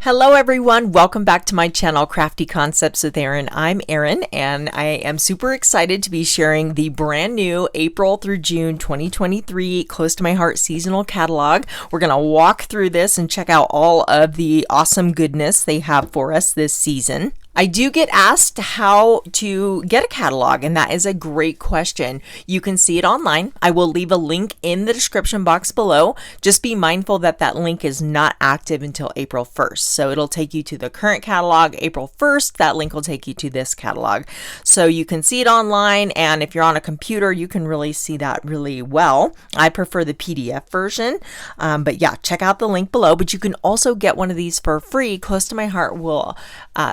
Hello everyone, welcome back to my channel Crafty Concepts with Erin. I'm Erin and I am super excited to be sharing the brand new April through June 2023 Close to My Heart seasonal catalog. We're going to walk through this and check out all of the awesome goodness they have for us this season. I do get asked how to get a catalog, and that is a great question. You can see it online. I will leave a link in the description box below. Just be mindful that that link is not active until April 1st. So it'll take you to the current catalog. April 1st, that link will take you to this catalog. So you can see it online, and if you're on a computer, you can really see that really well. I prefer the PDF version, but yeah, check out the link below. But you can also get one of these for free. Close to My Heart will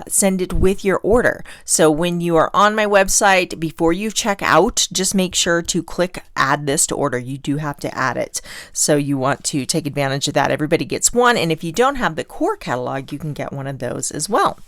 send it with your order. So when you are on my website, before you check out, just make sure to click add this to order. You do have to add it. So you want to take advantage of that. Everybody gets one. And if you don't have the core catalog, you can get one of those as well.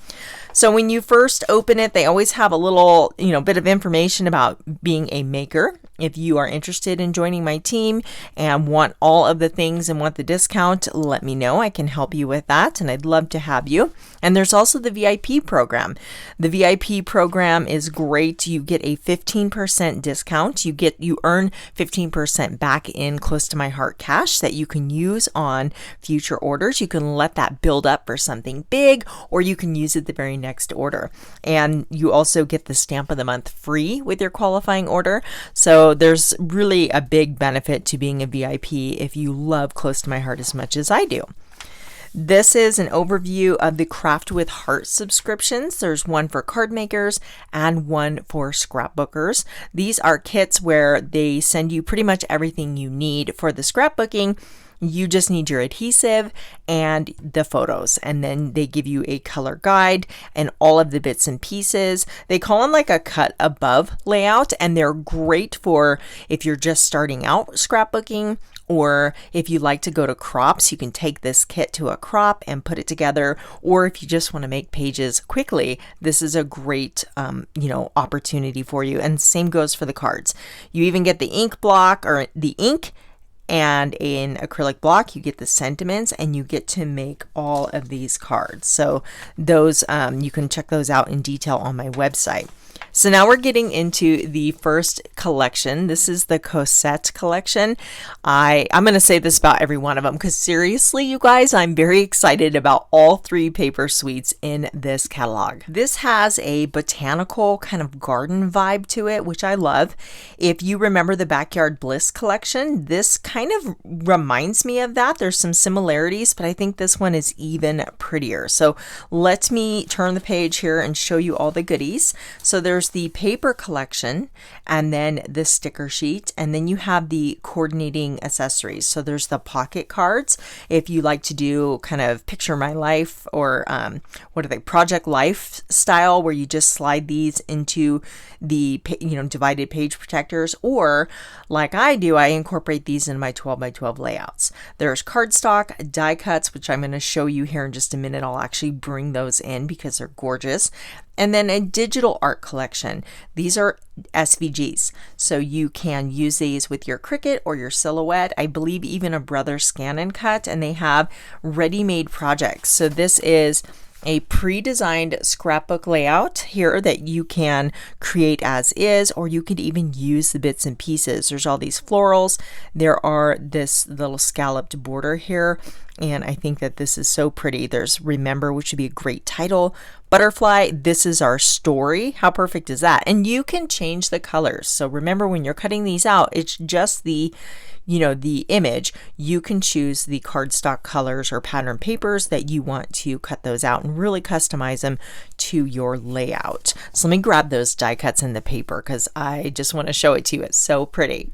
So when you first open it, they always have a little, bit of information about being a maker. If you are interested in joining my team and want all of the things and want the discount, let me know. I can help you with that, and I'd love to have you. And there's also the VIP program. The VIP program is great. You get a 15% discount. You earn 15% back in Close to My Heart cash that you can use on future orders. You can let that build up for something big, or you can use it the very next order. And you also get the stamp of the month free with your qualifying order. So there's really a big benefit to being a VIP if you love Close to My Heart as much as I do. This is an overview of the Craft with Heart subscriptions. There's one for card makers and one for scrapbookers. These are kits where they send you pretty much everything you need for the scrapbooking. You just need your adhesive and the photos, and then they give you a color guide and all of the bits and pieces. They call them like a cut above layout, and they're great for if you're just starting out scrapbooking, or if you like to go to crops, you can take this kit to a crop and put it together. Or if you just want to make pages quickly, this is a great, opportunity for you. And same goes for the cards. You even get the ink block or the ink, and in acrylic block you get the sentiments, and you get to make all of these cards. So those you can check those out in detail on my website. So now we're getting into the first collection. This is the Cossette collection. I'm going to say this about every one of them because seriously, you guys, I'm very excited about all three paper suites in this catalog. This has a botanical kind of garden vibe to it, which I love. If you remember the Backyard Bliss collection, this kind of reminds me of that. There's some similarities, but I think this one is even prettier. So let me turn the page here and show you all the goodies. So there's the paper collection, and then the sticker sheet, and then you have the coordinating accessories. So there's the pocket cards if you like to do kind of picture my life, or project life style, where you just slide these into the divided page protectors, or like I do, I incorporate these in my 12 by 12 layouts. There's cardstock, die cuts, which I'm going to show you here in just a minute. I'll actually bring those in because they're gorgeous. And then a digital art collection. These are SVGs, so you can use these with your Cricut or your Silhouette. I believe even a Brother Scan and Cut, and they have ready-made projects. So this is a pre-designed scrapbook layout here that you can create as is, or you could even use the bits and pieces. There's all these florals. There are this little scalloped border here, and I think that this is so pretty. There's Remember, which would be a great title. Butterfly, this is our story. How perfect is that? And you can change the colors. So remember, when you're cutting these out, it's just the image. You can choose the cardstock colors or pattern papers that you want to cut those out and really customize them to your layout. So let me grab those die cuts in the paper because I just want to show it to you. It's so pretty.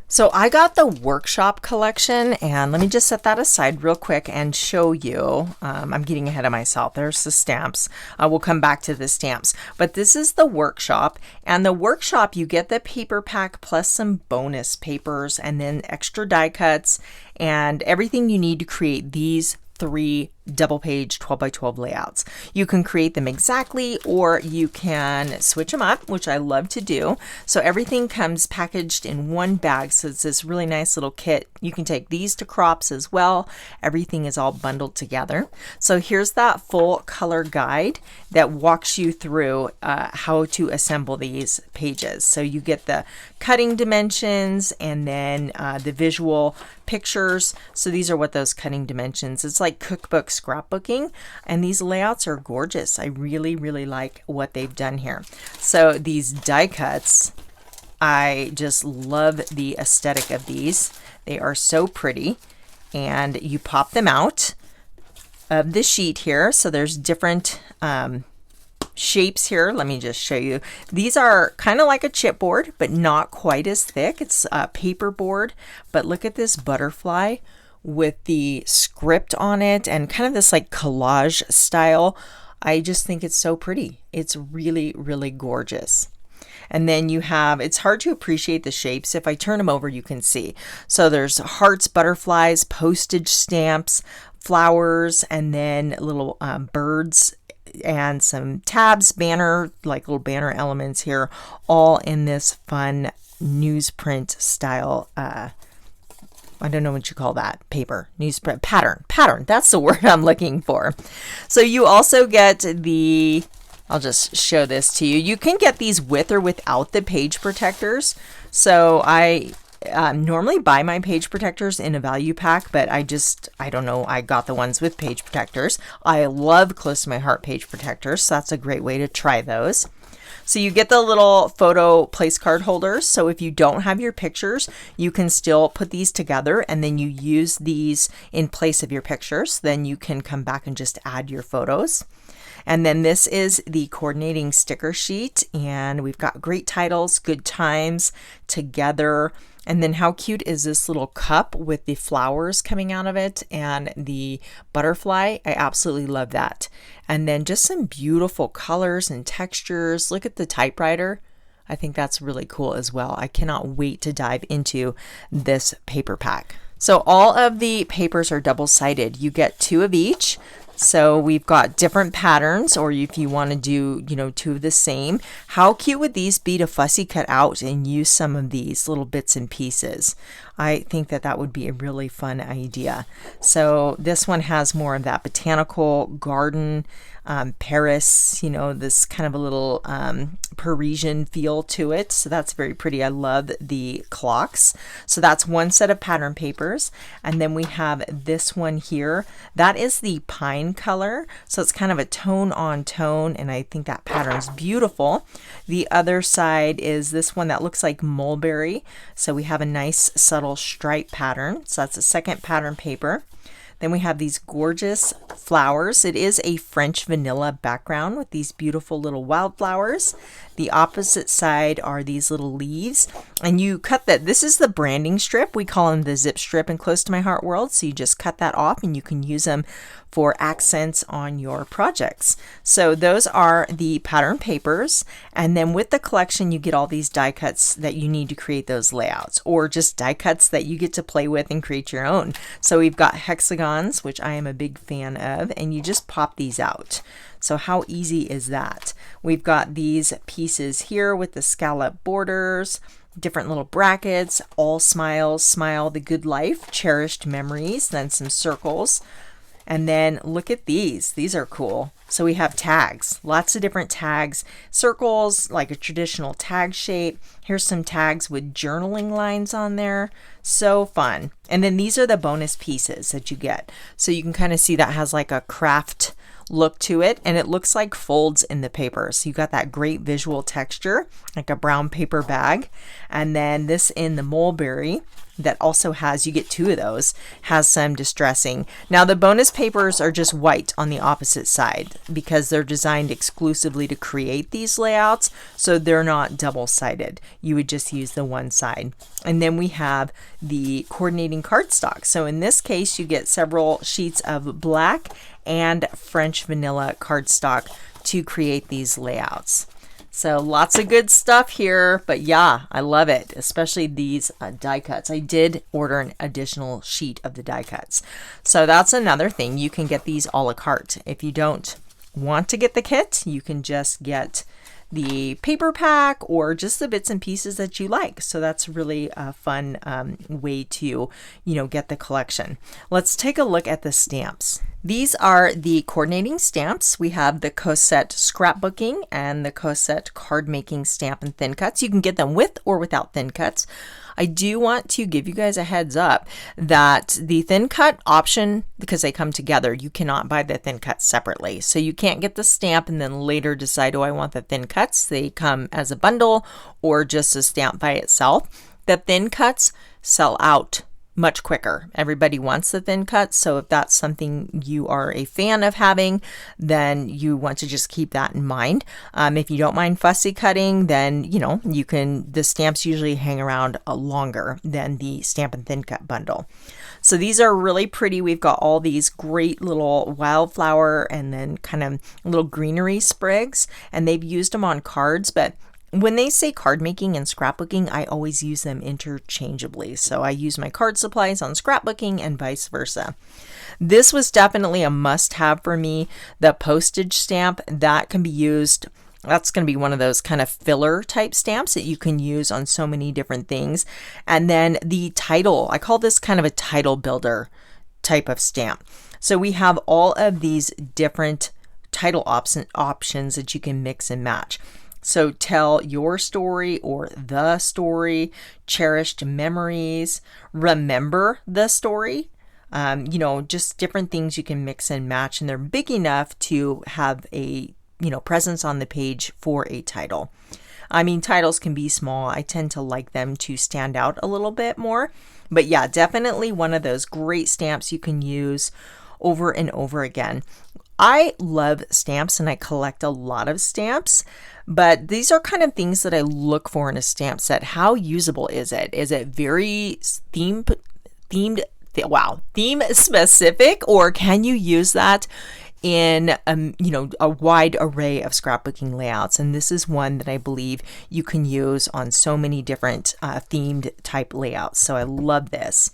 So I got the workshop collection, and let me just set that aside real quick and show you. I'm getting ahead of myself. There's the stamps. We'll come back to the stamps, but this is the workshop, and the workshop, you get the paper pack plus some bonus papers and then extra die cuts and everything you need to create these 3 double page 12 by 12 layouts. You can create them exactly, or you can switch them up, which I love to do. So everything comes packaged in one bag. So it's this really nice little kit. You can take these to crops as well. Everything is all bundled together. So here's that full color guide that walks you through how to assemble these pages. So you get the cutting dimensions and then the visual pictures. So these are what those cutting dimensions. It's like cookbook scrapbooking, and these layouts are gorgeous. I really, really like what they've done here. So these die cuts, I just love the aesthetic of these. They are so pretty, and you pop them out of the sheet here. So there's different shapes here. Let me just show you. These are kind of like a chipboard, but not quite as thick. It's a paper board, but look at this butterfly with the script on it and kind of this like collage style. I just think it's so pretty. It's really, really gorgeous. And then you have, it's hard to appreciate the shapes. If I turn them over, you can see. So there's hearts, butterflies, postage stamps, flowers, and then little birds, and some tabs, banner, like little banner elements here, all in this fun newsprint style. I don't know what you call that. Paper, newsprint, pattern. That's the word I'm looking for. So you also get the, I'll just show this to you. You can get these with or without the page protectors. So I normally buy my page protectors in a value pack, but I don't know, I got the ones with page protectors. I love close to my heart page protectors, so that's a great way to try those. So you get the little photo place card holders. So if you don't have your pictures, you can still put these together, and then you use these in place of your pictures. Then you can come back and just add your photos. And then this is the coordinating sticker sheet, and we've got great titles, good times, together. And then how cute is this little cup with the flowers coming out of it and the butterfly? I absolutely love that. And then just some beautiful colors and textures. Look at the typewriter. I think that's really cool as well. I cannot wait to dive into this paper pack. So all of the papers are double-sided. You get 2 of each. So we've got different patterns, or if you want to do, 2 of the same. How cute would these be to fussy cut out and use some of these little bits and pieces? I think that that would be a really fun idea. So this one has more of that botanical garden, Paris, this kind of a little Parisian feel to it. So that's very pretty. I love the clocks. So that's one set of pattern papers. And then we have this one here. That is the pine color. So it's kind of a tone on tone, and I think that pattern is beautiful. The other side is this one that looks like mulberry. So we have a nice subtle stripe pattern. So that's a second pattern paper. Then we have these gorgeous flowers. It is a French vanilla background with these beautiful little wildflowers. The opposite side are these little leaves, and you cut that. This is the branding strip. We call them the zip strip in Close to My Heart world. So you just cut that off, and you can use them for accents on your projects. So those are the pattern papers. And then with the collection, you get all these die cuts that you need to create those layouts, or just die cuts that you get to play with and create your own. So we've got hexagons, which I am a big fan of, and you just pop these out. So how easy is that? We've got these pieces here with the scallop borders, different little brackets, all smiles, smile the good life, cherished memories, then some circles. And then look at these. These are cool. So we have tags, lots of different tags, circles, like a traditional tag shape. Here's some tags with journaling lines on there. So fun. And then these are the bonus pieces that you get. So you can kind of see that has like a craft look to it, and it looks like folds in the paper. So you got that great visual texture, like a brown paper bag. And then this in the mulberry that also has, you get 2 of those, has some distressing. Now the bonus papers are just white on the opposite side because they're designed exclusively to create these layouts, so they're not double-sided. You would just use the one side. And then we have the coordinating cardstock. So in this case, you get several sheets of black and French vanilla cardstock to create these layouts. So lots of good stuff here, but yeah, I love it, especially these die cuts. I did order an additional sheet of the die cuts. So that's another thing. You can get these a la carte. If you don't want to get the kit, you can just get the paper pack or just the bits and pieces that you like. So that's really a fun way to, get the collection. Let's take a look at the stamps. These are the coordinating stamps. We have the Coset Scrapbooking and the Coset Cardmaking stamp and thin cuts. You can get them with or without thin cuts. I do want to give you guys a heads up that the thin cut option, because they come together, you cannot buy the thin cuts separately. So you can't get the stamp and then later decide, oh, I want the thin cuts. They come as a bundle or just a stamp by itself. The thin cuts sell out much quicker. Everybody wants the thin cuts, so if that's something you are a fan of having, then you want to just keep that in mind. If you don't mind fussy cutting, then you can. The stamps usually hang around longer than the stamp and thin cut bundle. So these are really pretty. We've got all these great little wildflower and then kind of little greenery sprigs, and they've used them on cards, but when they say card making and scrapbooking, I always use them interchangeably. So I use my card supplies on scrapbooking and vice versa. This was definitely a must-have for me. The postage stamp, that can be used. That's going to be one of those kind of filler type stamps that you can use on so many different things. And then the title, I call this kind of a title builder type of stamp. So we have all of these different title options that you can mix and match. So tell your story or the story, cherished memories, remember the story, just different things you can mix and match, and they're big enough to have a, presence on the page for a title. I mean, titles can be small. I tend to like them to stand out a little bit more, but yeah, definitely one of those great stamps you can use over and over again. I love stamps and I collect a lot of stamps, but these are kind of things that I look for in a stamp set. How usable is it? Is it very theme specific, or can you use that in a wide array of scrapbooking layouts? And this is one that I believe you can use on so many different themed type layouts. So I love this.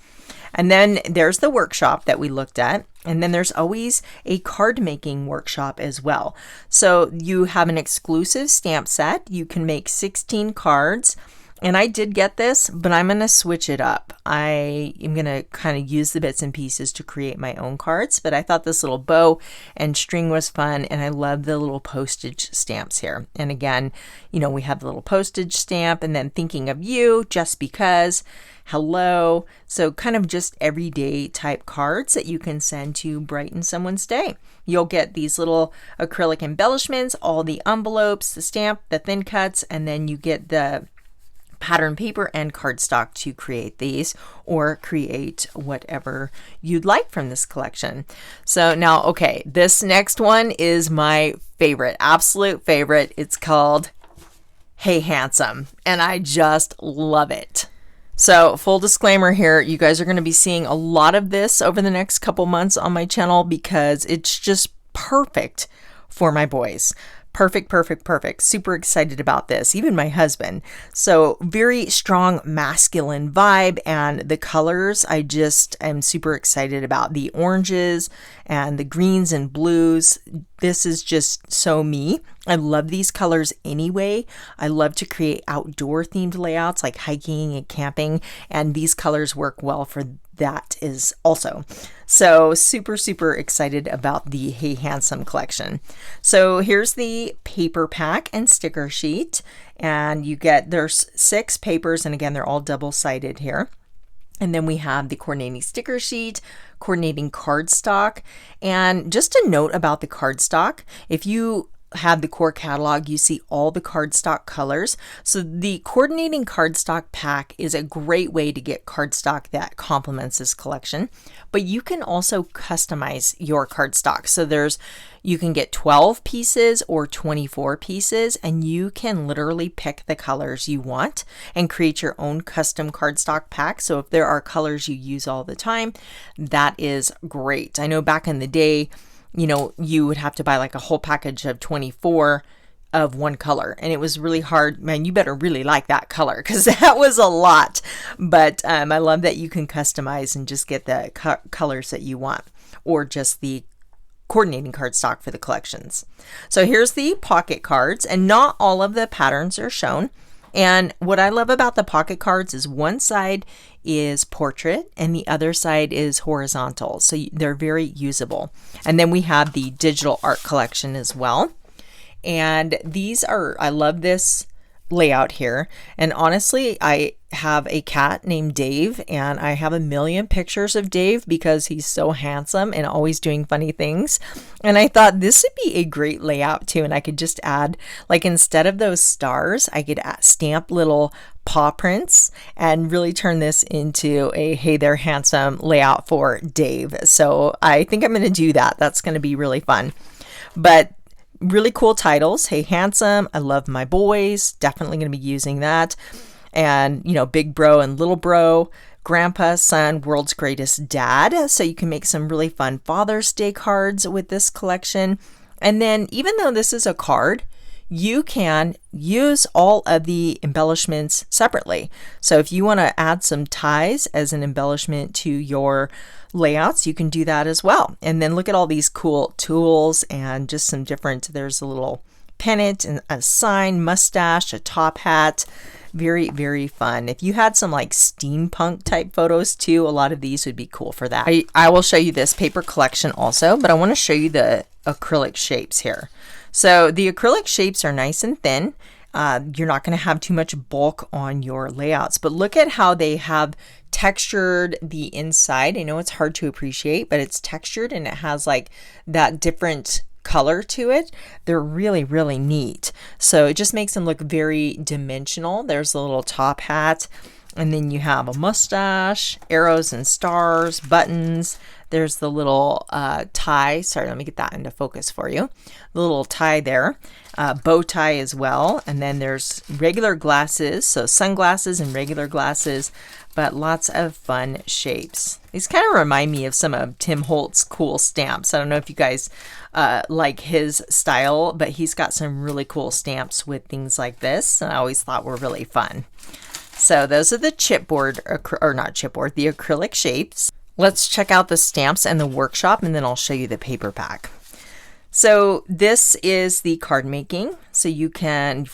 And then there's the workshop that we looked at. And then there's always a card making workshop as well. So you have an exclusive stamp set. You can make 16 cards. And I did get this, but I'm going to switch it up. I am going to kind of use the bits and pieces to create my own cards, but I thought this little bow and string was fun, and I love the little postage stamps here. And again, we have the little postage stamp, and then thinking of you, just because, hello. So kind of just everyday type cards that you can send to brighten someone's day. You'll get these little acrylic embellishments, all the envelopes, the stamp, the thin cuts, and then you get the pattern paper and cardstock to create these, or create whatever you'd like from this collection. So now, okay, this next one is my favorite, absolute favorite. It's called Hey Handsome, and I just love it. So full disclaimer here, you guys are going to be seeing a lot of this over the next couple months on my channel because it's just perfect for my boys. Perfect, perfect, perfect. Super excited about this. Even my husband. So very strong masculine vibe, and the colors I just am super excited about. The oranges and the greens and blues. This is just so me. I love these colors anyway. I love to create outdoor themed layouts like hiking and camping, and these colors work well for that is also. So super, super excited about the Hey Handsome collection. So here's the paper pack and sticker sheet, and there's 6 papers, and again, they're all double-sided here. And then we have the coordinating sticker sheet, coordinating cardstock, and just a note about the cardstock. If you have the core catalog, you see all the cardstock colors. So the coordinating cardstock pack is a great way to get cardstock that complements this collection, but you can also customize your cardstock. So you can get 12 pieces or 24 pieces, and you can literally pick the colors you want and create your own custom cardstock pack. So if there are colors you use all the time, that is great. I know back in the day, you would have to buy like a whole package of 24 of one color, and it was really hard. Man, you better really like that color because that was a lot. But I love that you can customize and just get the colors that you want, or just the coordinating cardstock for the collections. So here's the pocket cards, and not all of the patterns are shown. And what I love about the pocket cards is one side is portrait and the other side is horizontal. So they're very usable. And then we have the digital art collection as well. And these are, I love this layout here. And honestly, I have a cat named Dave, and I have a million pictures of Dave because he's so handsome and always doing funny things. And I thought this would be a great layout too. And I could just add, like, instead of those stars, I could stamp little paw prints and really turn this into a hey there handsome layout for Dave. So I think I'm going to do that. That's going to be really fun. But really cool titles. Hey handsome, I love my boys, definitely going to be using that. And you know, big bro and little bro, grandpa, son, world's greatest dad. So you can make some really fun Father's Day cards with this collection. And then even though this is a card, you can use all of the embellishments separately. So if you want to add some ties as an embellishment to your layouts, you can do that as well. And then look at all these cool tools and just some different, there's a little pennant and a sign, mustache, a top hat. Very, very fun. If you had some like steampunk type photos too, a lot of these would be cool for that. I will show you this paper collection also, but I want to show you the acrylic shapes here. So the acrylic shapes are nice and thin. You're not going to have too much bulk on your layouts, but look at how they have textured the inside. I know it's hard to appreciate, but it's textured and it has like that different color to it. They're really, really neat. So it just makes them look very dimensional. There's a little top hat, and then you have a mustache, arrows and stars, buttons. There's the little tie. Sorry, let me get that into focus for you. The little tie there. Bow tie as well. And then there's regular glasses. So sunglasses and regular glasses, but lots of fun shapes. These kind of remind me of some of Tim Holtz's cool stamps. I don't know if you guys like his style, but he's got some really cool stamps with things like this. And I always thought were really fun. So those are the chipboard, or not chipboard, the acrylic shapes. Let's check out the stamps and the workshop, and then I'll show you the paper pack. So this is the card making. So you've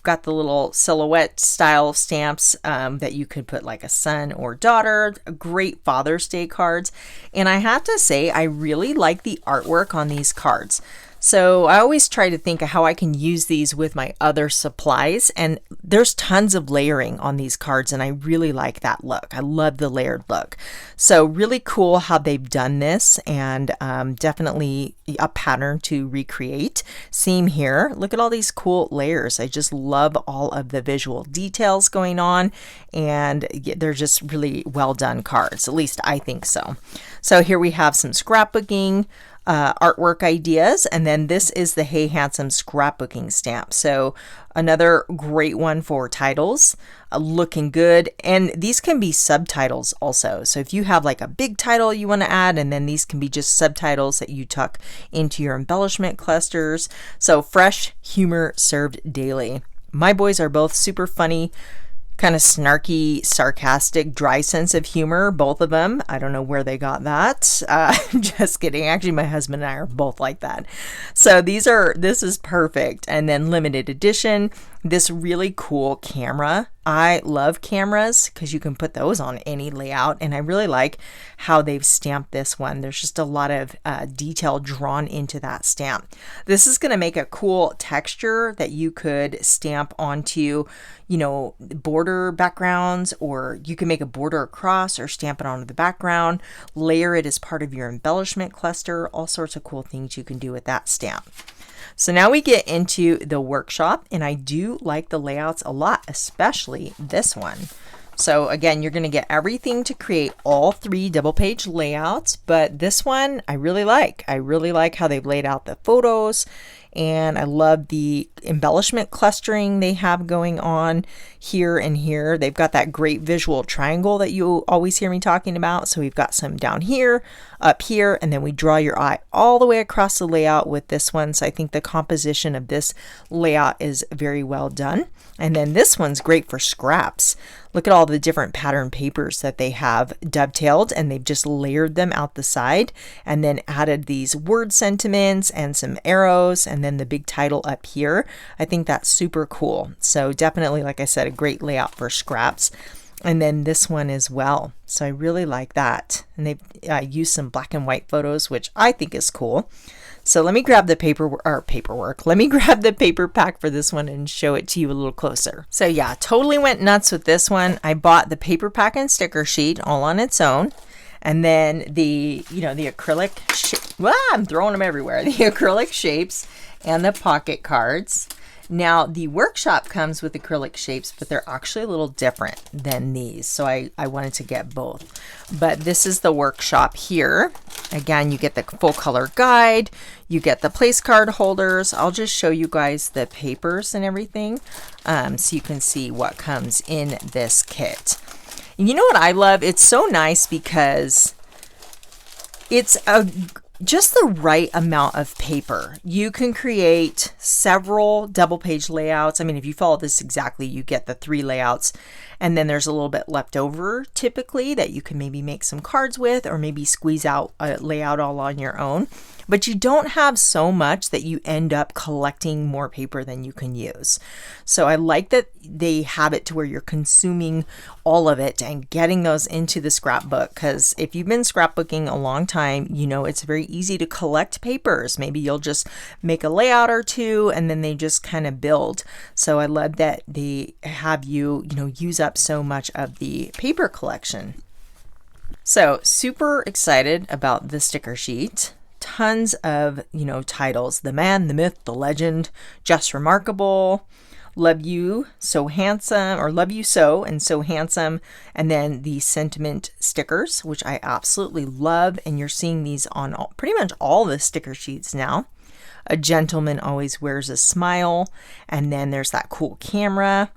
got the little silhouette style stamps that you could put like a son or daughter, great Father's Day cards. And I have to say, I really like the artwork on these cards. So I always try to think of how I can use these with my other supplies, and there's tons of layering on these cards, and I really like that look. I love the layered look. So really cool how they've done this, and definitely a pattern to recreate. Same here. Look at all these cool layers. I just love all of the visual details going on, and they're just really well done cards. At least I think so. So here we have some scrapbooking artwork ideas, and then this is the Hey Handsome scrapbooking stamp. So another great one for titles, looking good. And these can be subtitles also. So if you have like a big title you want to add, and then these can be just subtitles that you tuck into your embellishment clusters. So fresh humor served daily. My boys are both super funny, kind of snarky, sarcastic, dry sense of humor, both of them. I don't know where they got that. Just kidding. Actually, my husband and I are both like that. So this is perfect. And then limited edition, this really cool camera. I love cameras because you can put those on any layout, and I really like how they've stamped this one. There's just a lot of detail drawn into that stamp. This is going to make a cool texture that you could stamp onto, you know, border backgrounds, or you can make a border across or stamp it onto the background, layer it as part of your embellishment cluster, all sorts of cool things you can do with that stamp. So now we get into the workshop, and I do like the layouts a lot, especially this one. So again, you're going to get everything to create all 3 double page layouts, but this one I really like. I really like how they've laid out the photos, and I love the embellishment clustering they have going on here and here. They've got that great visual triangle that you always hear me talking about. So we've got some down here, up here, and then we draw your eye all the way across the layout with this one. So I think the composition of this layout is very well done. And then this one's great for scraps. Look at all the different pattern papers that they have dovetailed, and they've just layered them out the side and then added these word sentiments and some arrows and then the big title up here. I think that's super cool. So definitely, like I said, a great layout for scraps. And then this one as well. So I really like that. And they've used some black and white photos, which I think is cool. So let me grab the paperwork. Let me grab the paper pack for this one and show it to you a little closer. So yeah, totally went nuts with this one. I bought the paper pack and sticker sheet all on its own. And then the acrylic, I'm throwing them everywhere. The acrylic shapes and the pocket cards. Now the workshop comes with acrylic shapes, but they're actually a little different than these. So I wanted to get both. But this is the workshop here. Again, you get the full color guide, you get the place card holders. I'll just show you guys the papers and everything so you can see what comes in this kit. And you know what I love? It's so nice because it's just the right amount of paper. You can create several double page layouts. I mean, if you follow this exactly, you get the 3 layouts, and then there's a little bit left over typically that you can maybe make some cards with, or maybe squeeze out a layout all on your own. But you don't have so much that you end up collecting more paper than you can use. So I like that they have it to where you're consuming all of it and getting those into the scrapbook, because if you've been scrapbooking a long time, you know it's very easy to collect papers. Maybe you'll just make a layout or two and then they just kind of build. So I love that they have you use up so much of the paper collection. So super excited about the sticker sheet. Tons of, titles: The Man, the Myth, the Legend, Just Remarkable, Love You So Handsome, or Love You So and So Handsome, and then the sentiment stickers, which I absolutely love, and you're seeing these on pretty much all the sticker sheets now. A Gentleman Always Wears a Smile, and then there's that cool camera.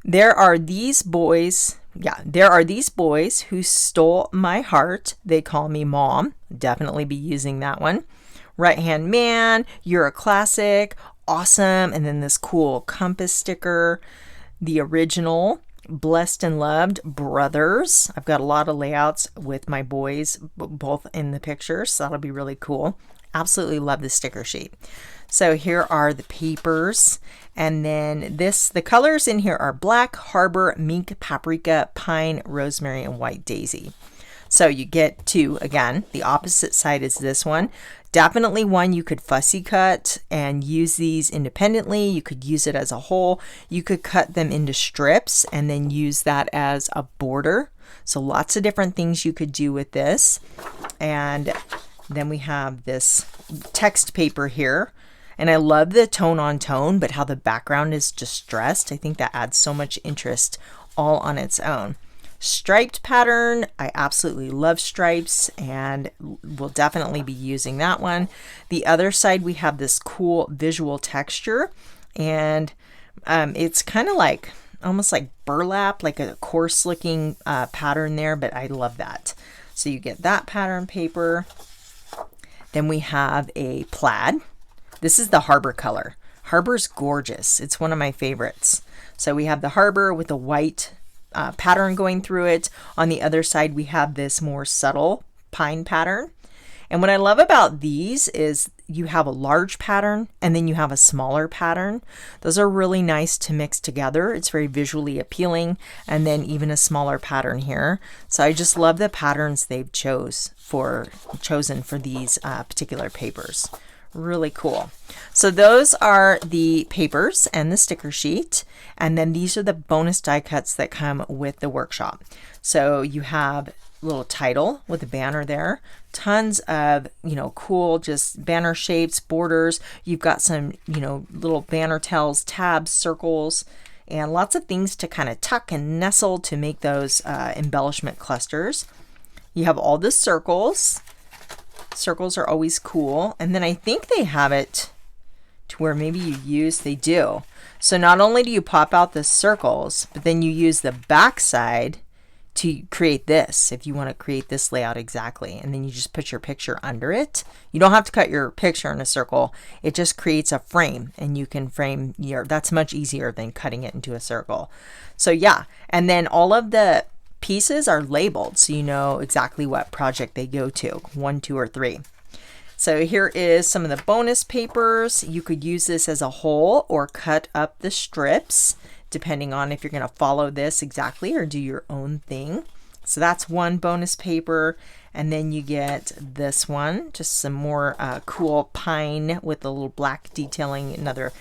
There are these boys who stole my heart. They call me Mom. Definitely be using that one. Right Hand Man, You're a Classic, Awesome, and then this cool compass sticker. The Original, Blessed and Loved, Brothers. I've got a lot of layouts with my boys, both in the pictures, so that'll be really cool. Absolutely love the sticker sheet. So here are the papers, and then the colors in here are Black, Harbor, Mink, Paprika, Pine, Rosemary, and White Daisy. So you get to, again, the opposite side is this one. Definitely one you could fussy cut and use these independently. You could use it as a whole. You could cut them into strips and then use that as a border. So lots of different things you could do with this. And then we have this text paper here. And I love the tone on tone, but how the background is distressed. I think that adds so much interest all on its own. Striped pattern. I absolutely love stripes and will definitely be using that one. The other side, we have this cool visual texture, and it's kind of like almost like burlap, like a coarse looking pattern there, but I love that. So you get that pattern paper. Then we have a plaid. This is the Harbor color. Harbor's gorgeous. It's one of my favorites. So we have the Harbor with a white pattern going through it. On the other side, we have this more subtle pine pattern. And what I love about these is you have a large pattern and then you have a smaller pattern. Those are really nice to mix together. It's very visually appealing. And then even a smaller pattern here. So I just love the patterns they've chosen for these particular papers. Really cool. So those are the papers and the sticker sheet, and then these are the bonus die cuts that come with the workshop. So you have a little title with a banner there, tons of cool just banner shapes, borders. You've got some little banner tails, tabs, circles, and lots of things to kind of tuck and nestle to make those embellishment clusters. You have all the circles. Circles are always cool. And then I think they have it to where maybe they do. So not only do you pop out the circles, but then you use the back side to create this, if you want to create this layout exactly. And then you just put your picture under it. You don't have to cut your picture in a circle. It just creates a frame, and you can frame that's much easier than cutting it into a circle. So yeah, and then all of the pieces are labeled, so you know exactly what project they go to, 1, 2, or 3. So here is some of the bonus papers. You could use this as a whole or cut up the strips, depending on if you're going to follow this exactly or do your own thing. So that's one bonus paper. And then you get this one, just some more cool pine with a little black detailing, another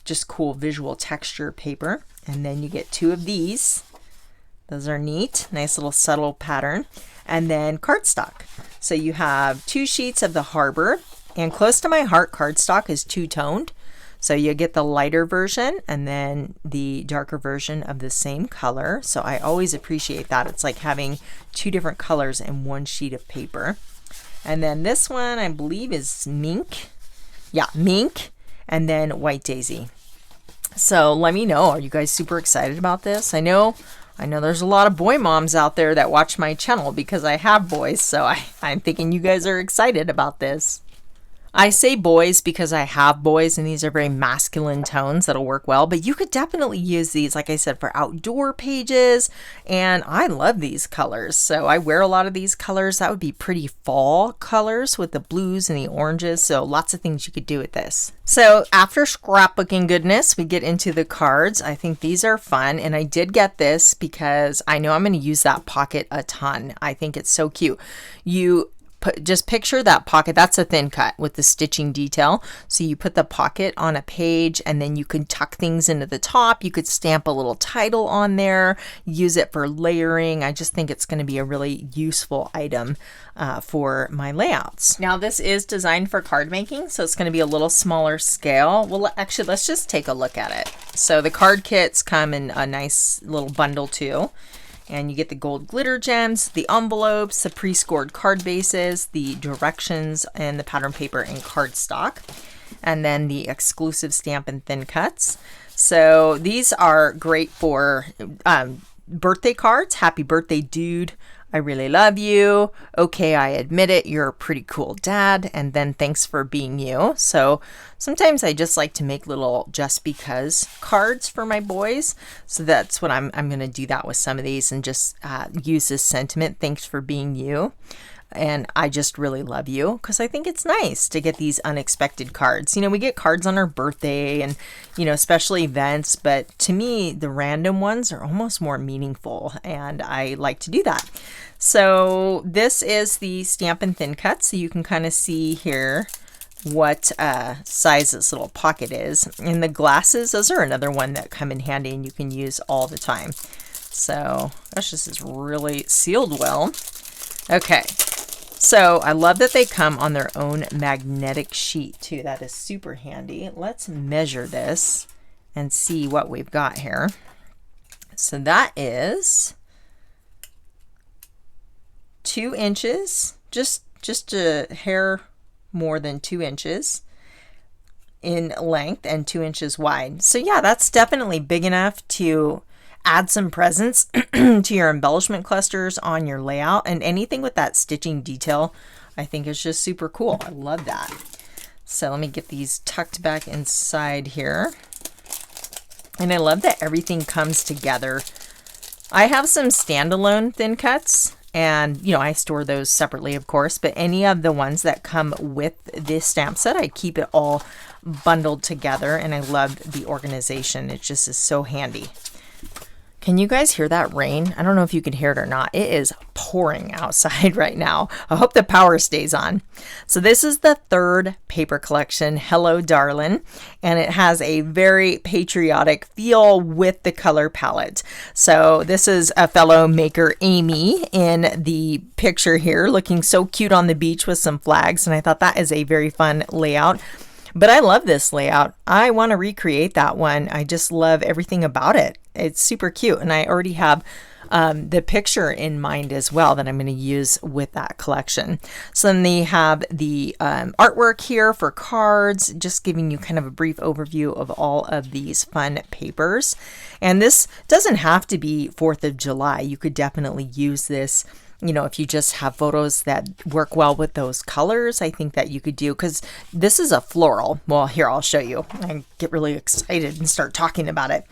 just cool visual texture paper. And then you get 2 of these. Those are neat, nice little subtle pattern. And then cardstock. So you have 2 sheets of the Harbor, and close to my heart cardstock is 2-toned. So you get the lighter version and then the darker version of the same color. So I always appreciate that. It's like having 2 different colors in one sheet of paper. And then this one I believe is mink. Yeah, mink, and then white daisy. So let me know, are you guys super excited about this? I know there's a lot of boy moms out there that watch my channel because I have boys. So I'm thinking you guys are excited about this. I say boys because I have boys, and these are very masculine tones that'll work well, but you could definitely use these, like I said, for outdoor pages, and I love these colors. So I wear a lot of these colors. That would be pretty fall colors with the blues and the oranges, so lots of things you could do with this. So after scrapbooking goodness, we get into the cards. I think these are fun, and I did get this because I know I'm going to use that pocket a ton. I think it's so cute. Just picture that pocket. That's a thin cut with the stitching detail. So you put the pocket on a page, and then you can tuck things into the top. You could stamp a little title on there, use it for layering. I just think it's going to be a really useful item for my layouts. Now this is designed for card making, so it's going to be a little smaller scale. Well, actually, let's just take a look at it. So the card kits come in a nice little bundle too. And you get the gold glitter gems, the envelopes, the pre-scored card bases, the directions, and the pattern paper and cardstock. And then the exclusive stamp and thin cuts. So these are great for birthday cards. Happy birthday, dude. I really love you. Okay, I admit it. You're a pretty cool dad. And then thanks for being you. So sometimes I just like to make little just because cards for my boys. So that's what I'm going to do that with some of these, and just use this sentiment. Thanks for being you. And I just really love you, because I think it's nice to get these unexpected cards. You know, we get cards on our birthday and, you know, special events, but to me, the random ones are almost more meaningful, and I like to do that. So this is the stamp and thin cut, so you can kind of see here what size this little pocket is. And the glasses, those are another one that come in handy and you can use all the time. So gosh, this is really sealed well. Okay. So I love that they come on their own magnetic sheet too. That is super handy. Let's measure this and see what we've got here. So that is 2 inches, just a hair more than 2 inches in length and 2 inches wide. So yeah, that's definitely big enough to add some presents to your embellishment clusters on your layout, and anything with that stitching detail I think is just super cool. I love that. So let me get these tucked back inside here. And I love that everything comes together. I have some standalone thin cuts, and you know, I store those separately, of course, but any of the ones that come with this stamp set, I keep it all bundled together, and I love the organization. It just is so handy. Can you guys hear that rain? I don't know if you can hear it or not. It is pouring outside right now. I hope the power stays on. So this is the 3rd paper collection, Hello Darlin', and it has a very patriotic feel with the color palette. So this is a fellow maker, Amy, in the picture here, looking so cute on the beach with some flags, and I thought that is a very fun layout. But I love this layout. I want to recreate that one. I just love everything about it. It's super cute. And I already have the picture in mind as well that I'm going to use with that collection. So then they have the artwork here for cards, just giving you kind of a brief overview of all of these fun papers. And this doesn't have to be 4th of July. You could definitely use this, you know, if you just have photos that work well with those colors. I think that you could do, because this is a floral. Well, here, I'll show you. I get really excited and start talking about it.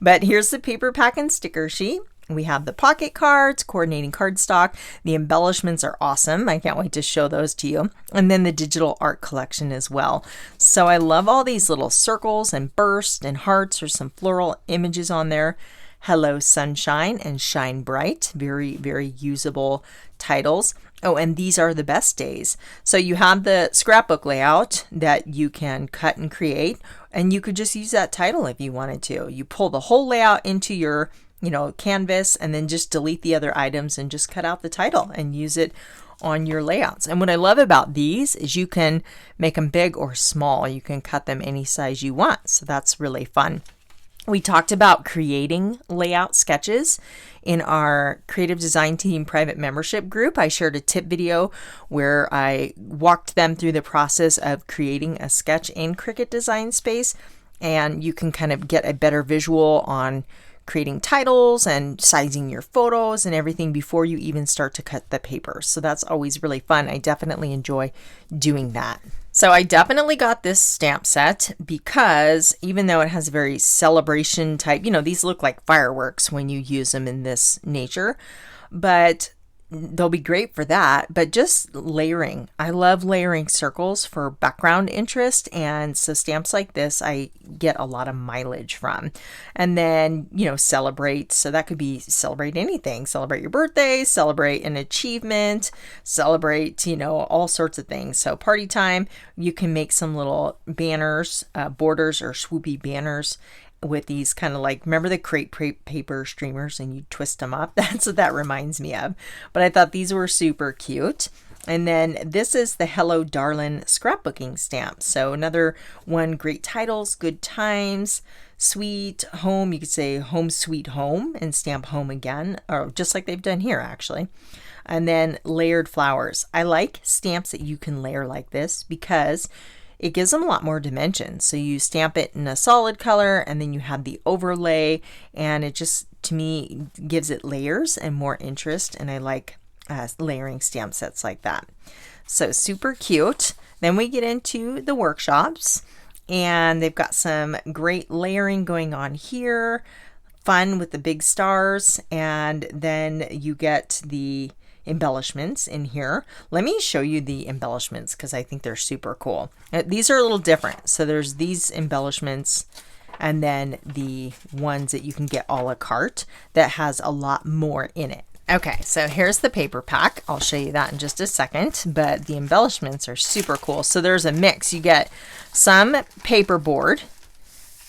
But here's the paper pack and sticker sheet. We have the pocket cards, coordinating cardstock. The embellishments are awesome. I can't wait to show those to you. And then the digital art collection as well. So I love all these little circles and bursts and hearts or some floral images on there. Hello Sunshine and Shine Bright. Very, very usable titles. Oh, and these are the best days. So you have the scrapbook layout that you can cut and create, and you could just use that title if you wanted to. You pull the whole layout into your, you know, canvas, and then just delete the other items and just cut out the title and use it on your layouts. And what I love about these is you can make them big or small. You can cut them any size you want. So that's really fun. We talked about creating layout sketches in our Creative Design Team private membership group. I shared a tip video where I walked them through the process of creating a sketch in Cricut Design Space, and you can kind of get a better visual on creating titles and sizing your photos and everything before you even start to cut the paper. So that's always really fun. I definitely enjoy doing that. So I definitely got this stamp set because even though it has a very celebration type, you know, these look like fireworks when you use them in this nature, but they'll be great for that. But just layering. I love layering circles for background interest. And so stamps like this, I get a lot of mileage from. And then, you know, celebrate. So that could be celebrate anything. Celebrate your birthday, celebrate an achievement, celebrate, you know, all sorts of things. So party time, you can make some little banners, borders or swoopy banners with these kind of like, remember the crepe paper streamers and you twist them up? That's what that reminds me of. But I thought these were super cute. And then this is the Hello Darlin' scrapbooking stamp. So another one, great titles, good times, sweet home. You could say home sweet home and stamp home again, or just like they've done here actually. And then layered flowers. I like stamps that you can layer like this because it gives them a lot more dimension. So you stamp it in a solid color and then you have the overlay, and it just, to me, gives it layers and more interest. And I like layering stamp sets like that. So super cute. Then we get into the workshops, and they've got some great layering going on here. Fun with the big stars, and then you get the embellishments in here. Let me show you the embellishments because I think they're super cool. These are a little different. So there's these embellishments and then the ones that you can get a la carte that has a lot more in it. Okay, so here's the paper pack. I'll show you that in just a second, but the embellishments are super cool. So there's a mix. You get some paperboard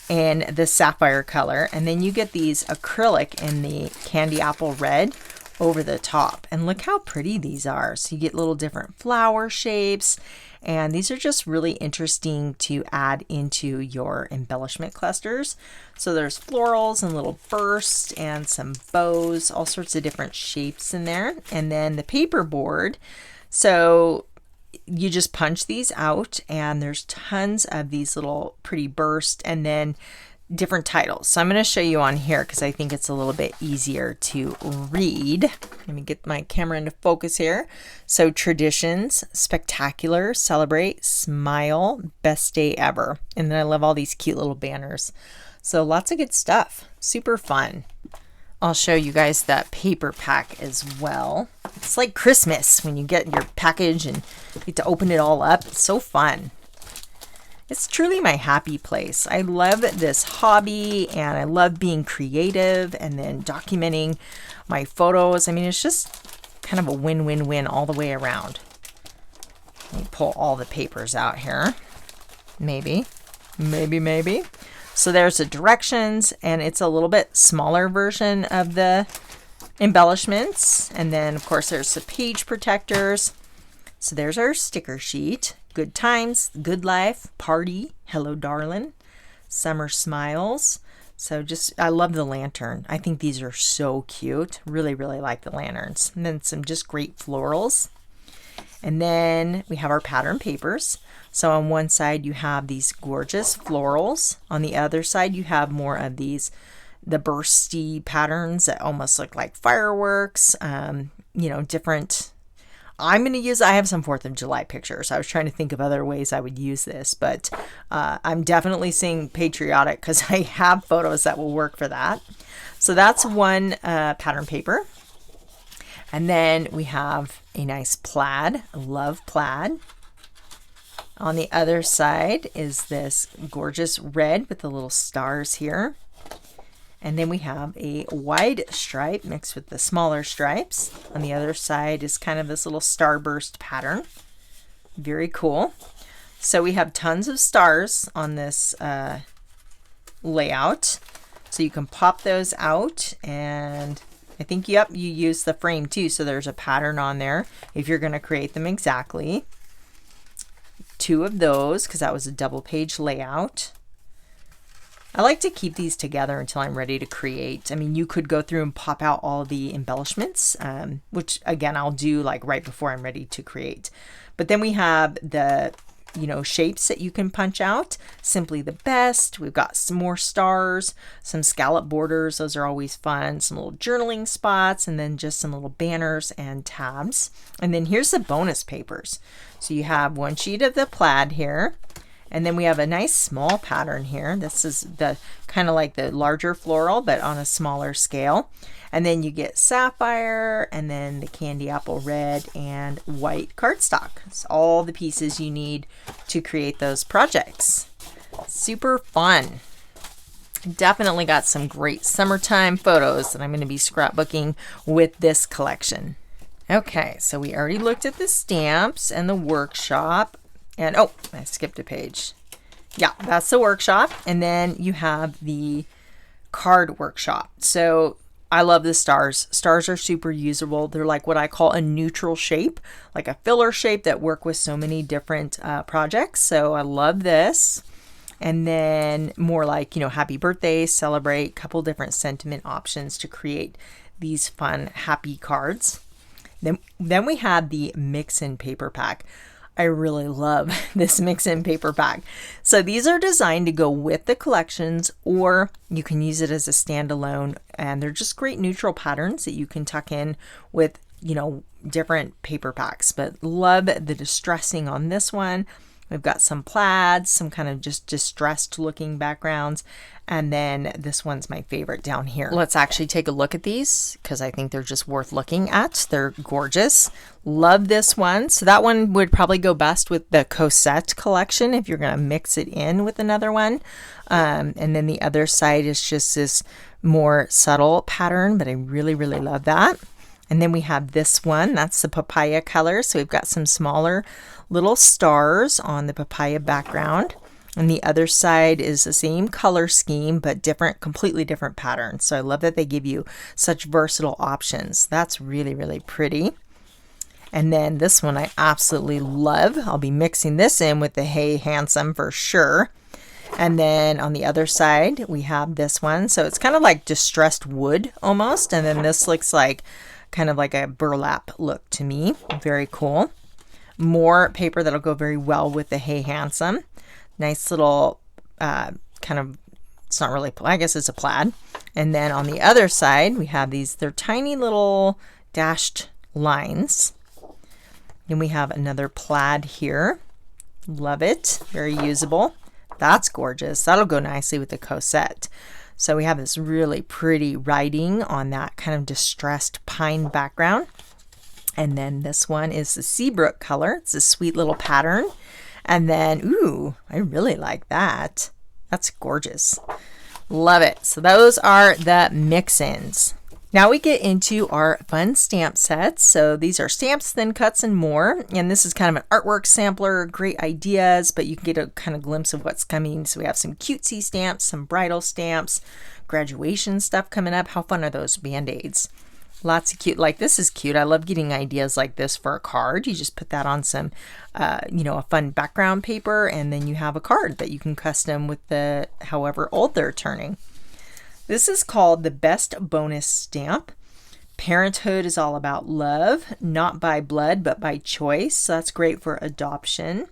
in the sapphire color, and then you get these acrylic in the candy apple red over the top. And look how pretty these are. So you get little different flower shapes, and these are just really interesting to add into your embellishment clusters. So there's florals and little bursts and some bows, all sorts of different shapes in there. And then the paperboard, so you just punch these out, and there's tons of these little pretty bursts and then different titles. So I'm going to show you on here because I think it's a little bit easier to read. Let me get my camera into focus here. So traditions, spectacular, celebrate, smile, best day ever. And then I love all these cute little banners. So lots of good stuff. Super fun. I'll show you guys that paper pack as well. It's like Christmas when you get your package and you get to open it all up. It's so fun. It's truly my happy place. I love this hobby, and I love being creative and then documenting my photos. I mean, it's just kind of a win-win-win all the way around. Let me pull all the papers out here. Maybe. So there's the directions, and it's a little bit smaller version of the embellishments. And then, of course, there's the page protectors. So there's our sticker sheet. Good times, good life, party, hello darlin', summer smiles. So I love the lantern. I think these are so cute. Really, really like the lanterns. And then some just great florals. And then we have our pattern papers. So on one side you have these gorgeous florals. On the other side you have more of the bursty patterns that almost look like fireworks. You know, different. I have some 4th of July pictures. I was trying to think of other ways I would use this, but I'm definitely seeing patriotic because I have photos that will work for that. So that's one pattern paper. And then we have a nice plaid. I love plaid. On the other side is this gorgeous red with the little stars here. And then we have a wide stripe mixed with the smaller stripes. On the other side is kind of this little starburst pattern. Very cool. So we have tons of stars on this layout. So you can pop those out, and I think, yep, you use the frame too. So there's a pattern on there if you're going to create them exactly. 2 of those because that was a double page layout. I like to keep these together until I'm ready to create. I mean, you could go through and pop out all the embellishments, which again, I'll do like right before I'm ready to create. But then we have the, you know, shapes that you can punch out. Simply the best. We've got some more stars, some scallop borders. Those are always fun. Some little journaling spots, and then just some little banners and tabs. And then here's the bonus papers. So you have one sheet of the plaid here. And then we have a nice small pattern here. This is the kind of like the larger floral, but on a smaller scale. And then you get sapphire, and then the candy apple red and white cardstock. It's all the pieces you need to create those projects. Super fun. Definitely got some great summertime photos that I'm going to be scrapbooking with this collection. Okay, so we already looked at the stamps and the workshop. And oh, I skipped a page. Yeah, that's the workshop. And then you have the card workshop. So I love the stars. Stars are super usable. They're like what I call a neutral shape, like a filler shape that work with so many different projects. So I love this. And then more like, you know, happy birthday, celebrate, couple different sentiment options to create these fun, happy cards. Then we have the mix-in paper pack. I really love this mix-in paper pack. So these are designed to go with the collections, or you can use it as a standalone, and they're just great neutral patterns that you can tuck in with, you know, different paper packs. But love the distressing on this one. We've got some plaids, some kind of just distressed looking backgrounds. And then this one's my favorite down here. Let's actually take a look at these because I think they're just worth looking at. They're gorgeous. Love this one. So that one would probably go best with the Cosette collection if you're going to mix it in with another one. And then the other side is just this more subtle pattern, but I really, really love that. And then we have this one. That's the papaya color. So we've got some smaller little stars on the papaya background. And the other side is the same color scheme, but different, completely different patterns. So I love that they give you such versatile options. That's really, really pretty. And then this one I absolutely love. I'll be mixing this in with the Hey Handsome for sure. And then on the other side, we have this one. So it's kind of like distressed wood almost. And then this looks like kind of like a burlap look to me. Very cool. More paper that'll go very well with the Hey Handsome. Nice little kind of, it's not really, I guess it's a plaid. And then on the other side, we have these, they're tiny little dashed lines. Then we have another plaid here. Love it. Very usable. That's gorgeous. That'll go nicely with the Cosette. So we have this really pretty writing on that kind of distressed pine background. And then this one is the Seabrook color. It's a sweet little pattern. And then, ooh, I really like that. That's gorgeous. Love it. So those are the mix-ins. Now we get into our fun stamp sets. So these are stamps, thin cuts, and more. And this is kind of an artwork sampler, great ideas, but you can get a kind of glimpse of what's coming. So we have some cutesy stamps, some bridal stamps, graduation stuff coming up. How fun are those Band-Aids? Lots of cute, like this is cute. I love getting ideas like this for a card. You just put that on some, you know, a fun background paper, and then you have a card that you can custom with the however old they're turning. This is called the Best Bonus Stamp. Parenthood is all about love, not by blood, but by choice. So that's great for adoption.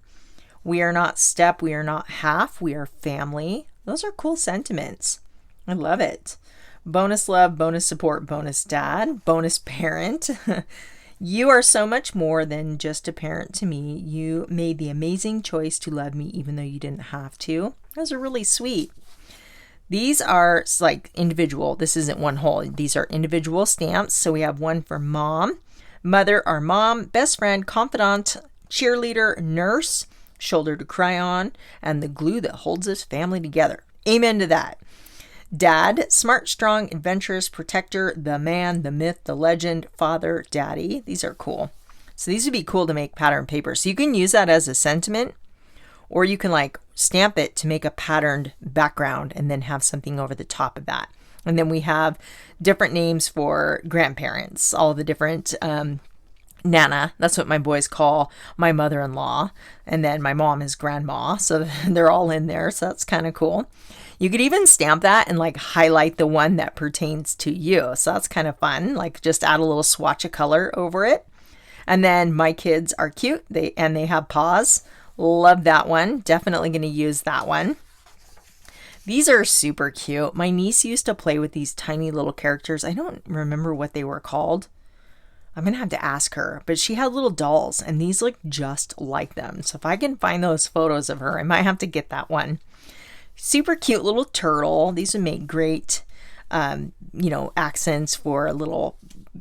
We are not step, we are not half, we are family. Those are cool sentiments. I love it. Bonus love, bonus support, bonus dad, bonus parent. You are so much more than just a parent to me. You made the amazing choice to love me even though you didn't have to. Those are really sweet. These are like individual. This isn't one whole. These are individual stamps. So we have one for mom, mother, our mom, best friend, confidant, cheerleader, nurse, shoulder to cry on, and the glue that holds this family together. Amen to that. Dad, smart, strong, adventurous, protector, the man, the myth, the legend, father, daddy. These are cool. So these would be cool to make pattern paper. So you can use that as a sentiment, or you can like stamp it to make a patterned background and then have something over the top of that. And then we have different names for grandparents, all the different Nana, that's what my boys call my mother-in-law. And then my mom is grandma. So they're all in there. So that's kind of cool. You could even stamp that and like highlight the one that pertains to you. So that's kind of fun. Like just add a little swatch of color over it. And then my kids are cute. They have paws. Love that one. Definitely going to use that one. These are super cute. My niece used to play with these tiny little characters. I don't remember what they were called. I'm going to have to ask her. But she had little dolls and these look just like them. So if I can find those photos of her, I might have to get that one. Super cute little turtle. These would make great, accents for little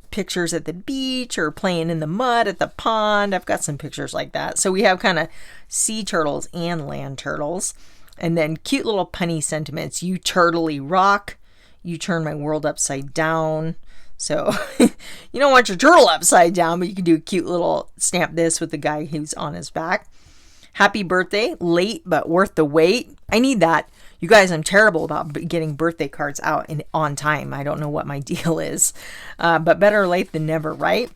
pictures at the beach or playing in the mud at the pond. I've got some pictures like that. So we have kind of sea turtles and land turtles. And then cute little punny sentiments. You turtly rock. You turn my world upside down. So you don't want your turtle upside down, but you can do a cute little stamp this with the guy who's on his back. Happy birthday, late but worth the wait. I need that. You guys, I'm terrible about getting birthday cards out on time. I don't know what my deal is, but better late than never, right?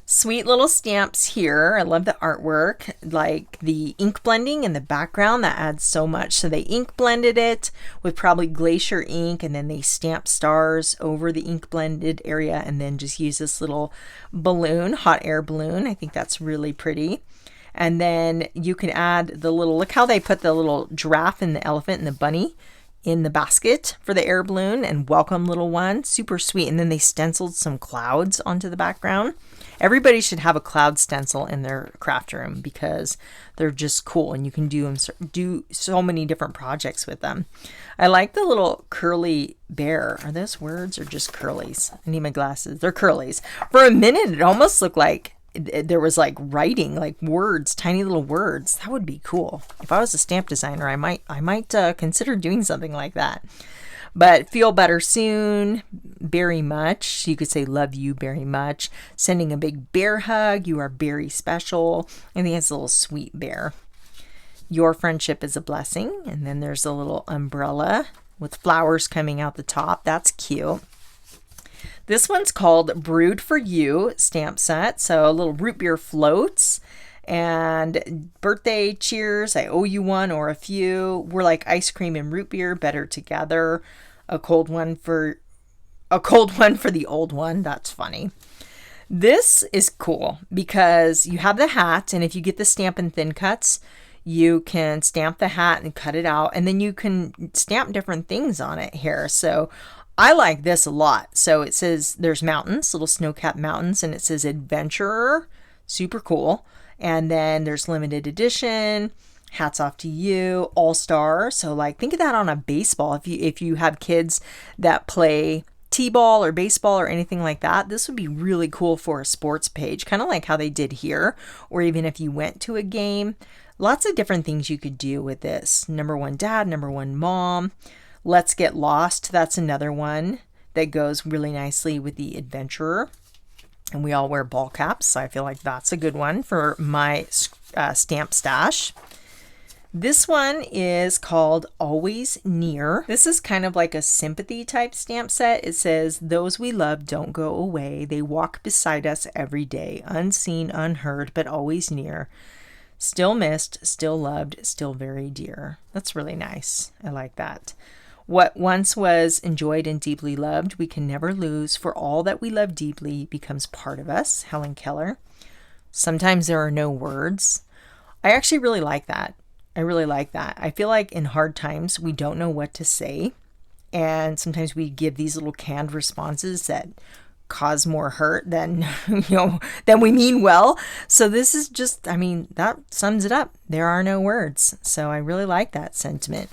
Sweet little stamps here. I love the artwork, like the ink blending in the background. That adds so much. So they ink blended it with probably glacier ink, and then they stamped stars over the ink blended area, and then just use this little balloon, hot air balloon. I think that's really pretty. And then you can add the little, look how they put the little giraffe and the elephant and the bunny in the basket for the air balloon, and welcome little one. Super sweet. And then they stenciled some clouds onto the background. Everybody should have a cloud stencil in their craft room because they're just cool and you can do so many different projects with them. I like the little curly bear. Are those words or just curlies? I need my glasses. They're curlies. For a minute, it almost looked like there was like writing, like words, tiny little words. That would be cool. If I was a stamp designer, I might consider doing something like that. But feel better soon, very much. You could say love you very much. Sending a big bear hug. You are very special. I think it's a little sweet bear. Your friendship is a blessing. And then there's a little umbrella with flowers coming out the top. That's cute. This one's called Brewed for You stamp set. So a little root beer floats and birthday cheers. I owe you one or a few. We're like ice cream and root beer, better together. A cold one for the old one. That's funny. This is cool because you have the hat, and if you get the Stampin' Thin Cuts, you can stamp the hat and cut it out, and then you can stamp different things on it here. So I like this a lot. So it says there's mountains, little snow-capped mountains, and it says Adventurer. Super cool. And then there's limited edition. Hats off to you, all-star. So like think of that on a baseball. If you have kids that play t-ball or baseball or anything like that, this would be really cool for a sports page, kind of like how they did here. Or even if you went to a game, lots of different things you could do with this. Number one dad, number one mom. Let's Get Lost. That's another one that goes really nicely with the Adventurer. And we all wear ball caps, so I feel like that's a good one for my stamp stash. This one is called Always Near. This is kind of like a sympathy type stamp set. It says, those we love don't go away. They walk beside us every day, unseen, unheard, but always near. Still missed, still loved, still very dear. That's really nice. I like that. What once was enjoyed and deeply loved, we can never lose, for all that we love deeply becomes part of us. Helen Keller. Sometimes there are no words. I actually really like that. I really like that. I feel like in hard times, we don't know what to say. And sometimes we give these little canned responses that cause more hurt than, than we mean well. So this is just, that sums it up. There are no words. So I really like that sentiment.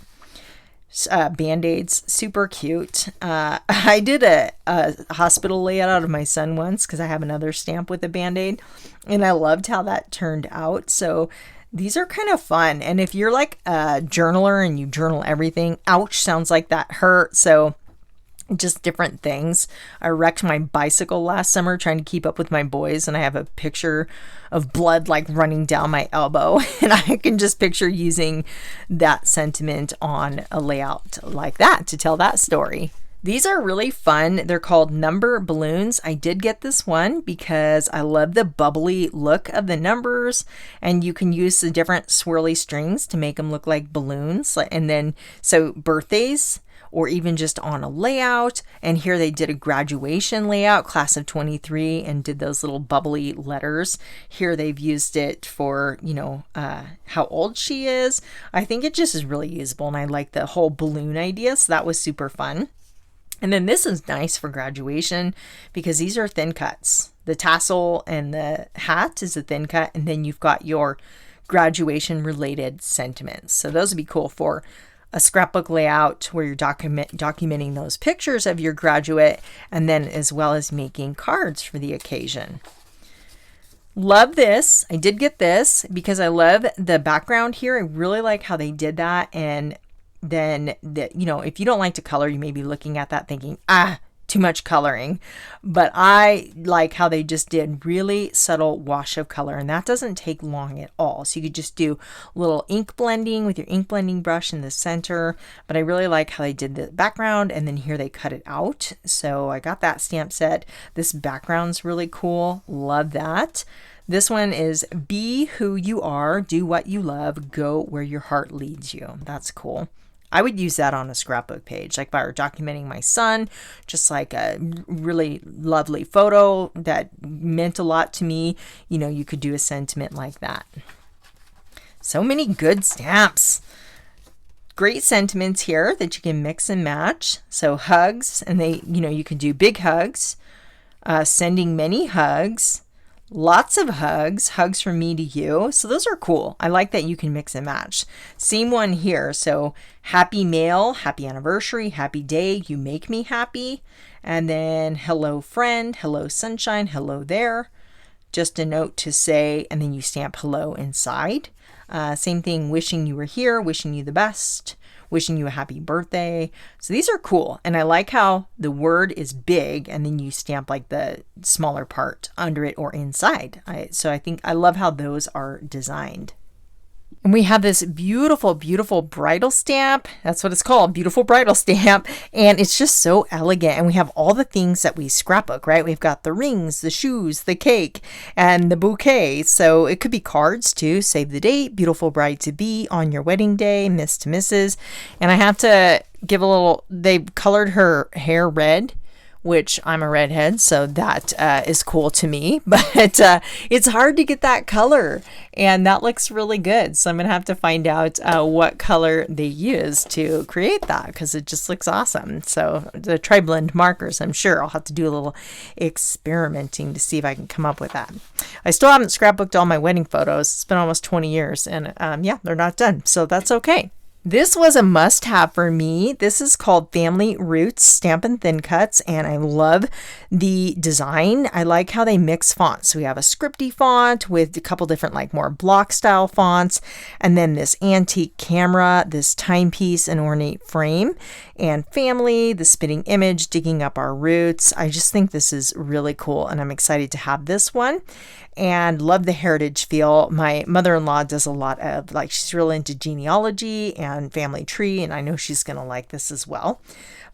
Band-Aids, super cute. I did a hospital layout of my son once because I have another stamp with a Band-Aid, and I loved how that turned out. So these are kind of fun. And if you're like a journaler and you journal everything, ouch, sounds like that hurt. So just different things. I wrecked my bicycle last summer trying to keep up with my boys, and I have a picture of blood like running down my elbow, and I can just picture using that sentiment on a layout like that to tell that story. These are really fun. They're called number balloons. I did get this one because I love the bubbly look of the numbers, and you can use the different swirly strings to make them look like balloons. And then, so birthdays, or even just on a layout. And here they did a graduation layout, class of 23, and did those little bubbly letters. Here they've used it for, how old she is. I think it just is really usable, and I like the whole balloon idea, so that was super fun. And then this is nice for graduation because these are thin cuts. The tassel and the hat is a thin cut, and then you've got your graduation related sentiments. So those would be cool for a scrapbook layout where you're documenting those pictures of your graduate, and then as well as making cards for the occasion. Love this. I did get this because I love the background here. I really like how they did that. And then if you don't like to color, you may be looking at that thinking, too much coloring. But I like how they just did really subtle wash of color, and that doesn't take long at all. So you could just do a little ink blending with your ink blending brush in the center. But I really like how they did the background, and then here they cut it out. So I got that stamp set. This background's really cool. Love that. This one is be who you are, do what you love, go where your heart leads you. That's cool. I would use that on a scrapbook page, like if I were documenting my son, just like a really lovely photo that meant a lot to me. You could do a sentiment like that. So many good stamps. Great sentiments here that you can mix and match. So hugs, and you can do big hugs, sending many hugs, lots of hugs from me to you. So those are cool. I like that you can mix and match. Same one here. So happy mail, happy anniversary, happy day, you make me happy. And then hello friend, hello sunshine, hello there. Just a note to say, and then you stamp hello inside. Same thing, wishing you were here, wishing you the best, wishing you a happy birthday. So these are cool. And I like how the word is big and then you stamp like the smaller part under it or inside. So I think I love how those are designed. And we have this beautiful, beautiful bridal stamp. That's what it's called, beautiful bridal stamp. And it's just so elegant. And we have all the things that we scrapbook, right? We've got the rings, the shoes, the cake, and the bouquet. So it could be cards too. Save the date, beautiful bride to be on your wedding day, Miss to Mrs. And I have to give a little, they colored her hair red, which I'm a redhead, so that is cool to me, but it's hard to get that color, and that looks really good. So I'm gonna have to find out what color they use to create that, because it just looks awesome. So the tri-blend markers, I'm sure I'll have to do a little experimenting to see if I can come up with that. I still haven't scrapbooked all my wedding photos. It's been almost 20 years, and yeah, they're not done, so that's okay. This was a must-have for me. This is called Family Roots Stampin' Thin Cuts, and I love the design. I like how they mix fonts. So we have a scripty font with a couple different like more block style fonts, and then this antique camera, this timepiece, an ornate frame, and family, the spitting image, digging up our roots. I just think this is really cool, and I'm excited to have this one. And love the heritage feel. My mother-in-law does a lot of, like, she's real into genealogy and and family tree, and I know she's going to like this as well.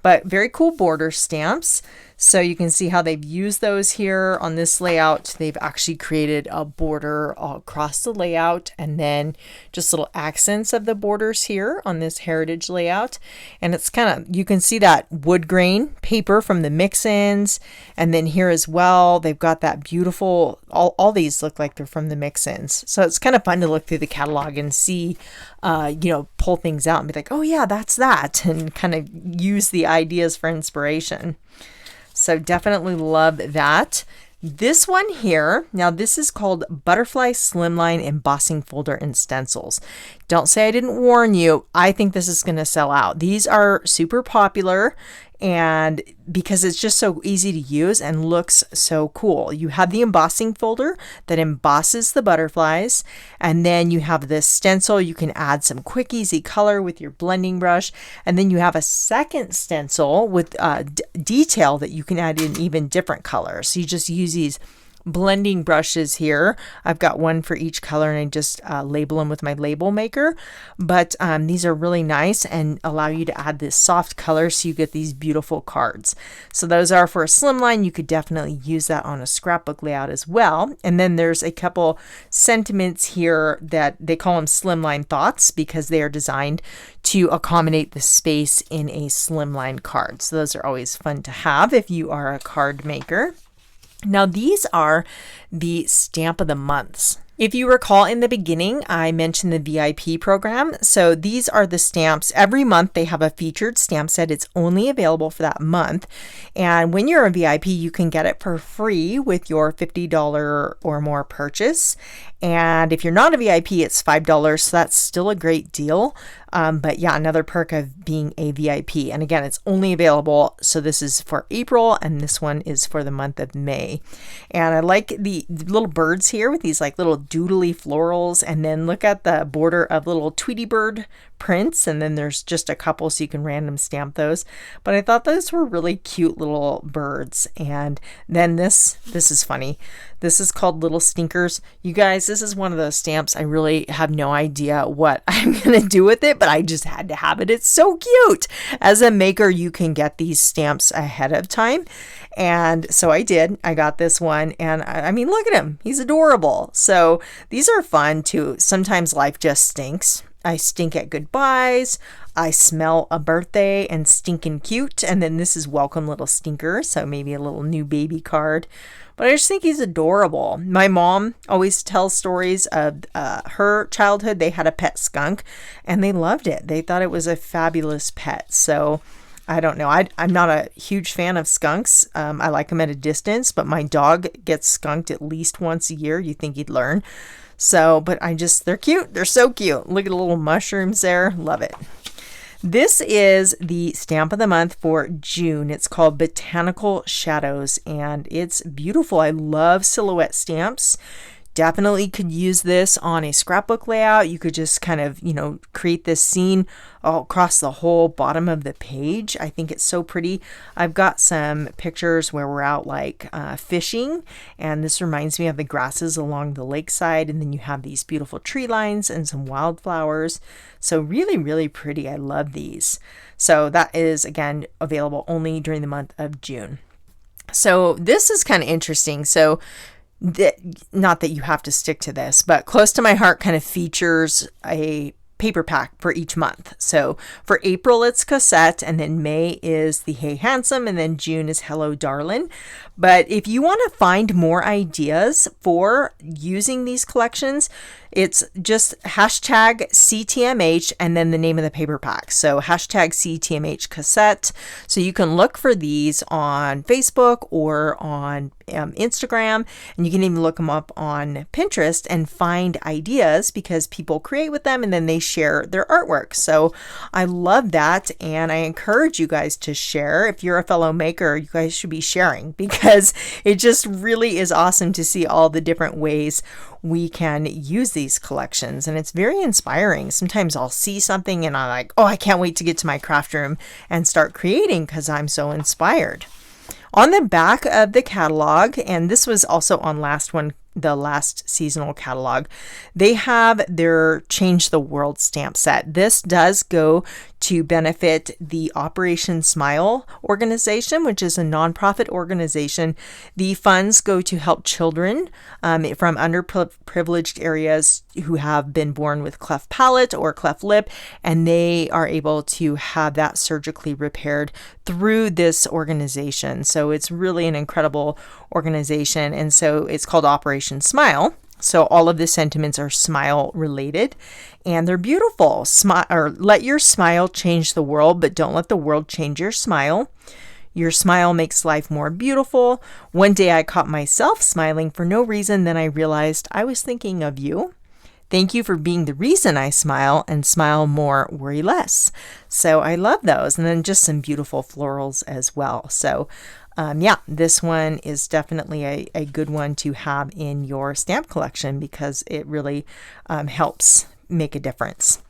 But very cool border stamps. So you can see how they've used those here on this layout. They've actually created a border all across the layout, and then just little accents of the borders here on this heritage layout. And it's kind of, you can see that wood grain paper from the mix-ins. And then here as well, they've got that beautiful, all these look like they're from the mix-ins. So it's kind of fun to look through the catalog and see, pull things out and be like, oh yeah, that's that, and kind of use the ideas for inspiration. So definitely love that. This one here, now this is called Butterfly Slimline Embossing Folder and Stencils. Don't say I didn't warn you. I think this is going to sell out. These are super popular, and because it's just so easy to use and looks so cool. You have the embossing folder that embosses the butterflies, and then you have this stencil. You can add some quick easy color with your blending brush, and then you have a second stencil with detail that you can add in even different colors. So you just use these blending brushes here. I've got one for each color, and I just label them with my label maker. But these are really nice and allow you to add this soft color so you get these beautiful cards. So those are for a slimline. You could definitely use that on a scrapbook layout as well. And then there's a couple sentiments here that they call them slimline thoughts because they are designed to accommodate the space in a slimline card. So those are always fun to have if you are a card maker. Now these are the stamp of the months. If you recall in the beginning, I mentioned the VIP program. So these are the stamps. Every month they have a featured stamp set. It's only available for that month. And when you're a VIP, you can get it for free with your $50 or more purchase. And if you're not a VIP, it's $5. So that's still a great deal. But yeah, another perk of being a VIP. And again, it's only available. So this is for April, and this one is for the month of May. And I like the little birds here with these like little doodly florals. And then look at the border of little Tweety bird prints. And then there's just a couple so you can random stamp those. But I thought those were really cute little birds. And then this is funny. This is called Little Stinkers. You guys, this is one of those stamps I really have no idea what I'm going to do with it, but I just had to have it. It's so cute. As a maker, you can get these stamps ahead of time. And so I did. I got this one, and I mean, look at him. He's adorable. So these are fun too. Sometimes life just stinks. I stink at goodbyes. I smell a birthday and stinking cute. And then this is Welcome Little Stinker. So maybe a little new baby card. But I just think he's adorable. My mom always tells stories of her childhood. They had a pet skunk and they loved it. They thought it was a fabulous pet. So I don't know. I'm not a huge fan of skunks. I like them at a distance, but my dog gets skunked at least once a year. You think he'd learn. So, but they're cute. They're so cute. Look at the little mushrooms there. Love it. This is the stamp of the month for June. It's called Botanical Shadows, and it's beautiful. I love silhouette stamps. Definitely could use this on a scrapbook layout. You could just kind of, create this scene all across the whole bottom of the page. I think it's so pretty. I've got some pictures where we're out fishing, and this reminds me of the grasses along the lakeside, and then you have these beautiful tree lines and some wildflowers. So really, really pretty. I love these. So that is, again, available only during the month of June. So this is kind of interesting. So not that you have to stick to this, but Close to My Heart kind of features a paper pack for each month. So for April, it's Cassette, and then May is the Hey Handsome, and then June is Hello Darlin'. But if you want to find more ideas for using these collections, it's just hashtag CTMH and then the name of the paper pack. So hashtag CTMH cassette. So you can look for these on Facebook or on Instagram, and you can even look them up on Pinterest and find ideas because people create with them and then they share their artwork. So I love that, and I encourage you guys to share. If you're a fellow maker, you guys should be sharing because it just really is awesome to see all the different ways we can use these collections, and it's very inspiring. Sometimes I'll see something and I'm like, oh, I can't wait to get to my craft room and start creating because I'm so inspired. On the back of the catalog, and this was also on last the last seasonal catalog. They have their Change the World stamp set. This does go to benefit the Operation Smile organization, which is a nonprofit organization. The funds go to help children from underprivileged areas who have been born with cleft palate or cleft lip, and they are able to have that surgically repaired through this organization. So it's really an incredible organization, and so it's called Operation Smile. So all of the sentiments are smile related, and they're beautiful. Smile, or let your smile change the world, but don't let the world change your smile. Your smile makes life more beautiful. One day I caught myself smiling for no reason, then I realized I was thinking of you. Thank you for being the reason I smile, and smile more, worry less. So I love those. And then just some beautiful florals as well. So yeah, this one is definitely a good one to have in your stamp collection because it really helps make a difference.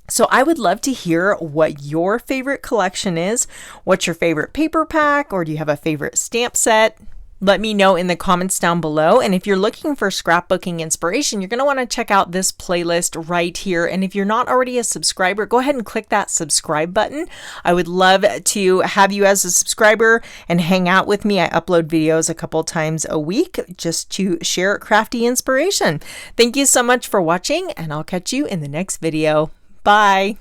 So I would love to hear what your favorite collection is. What's your favorite paper pack, or do you have a favorite stamp set? Let me know in the comments down below. And if you're looking for scrapbooking inspiration, you're going to want to check out this playlist right here. And if you're not already a subscriber, go ahead and click that subscribe button. I would love to have you as a subscriber and hang out with me. I upload videos a couple times a week just to share crafty inspiration. Thank you so much for watching, and I'll catch you in the next video. Bye.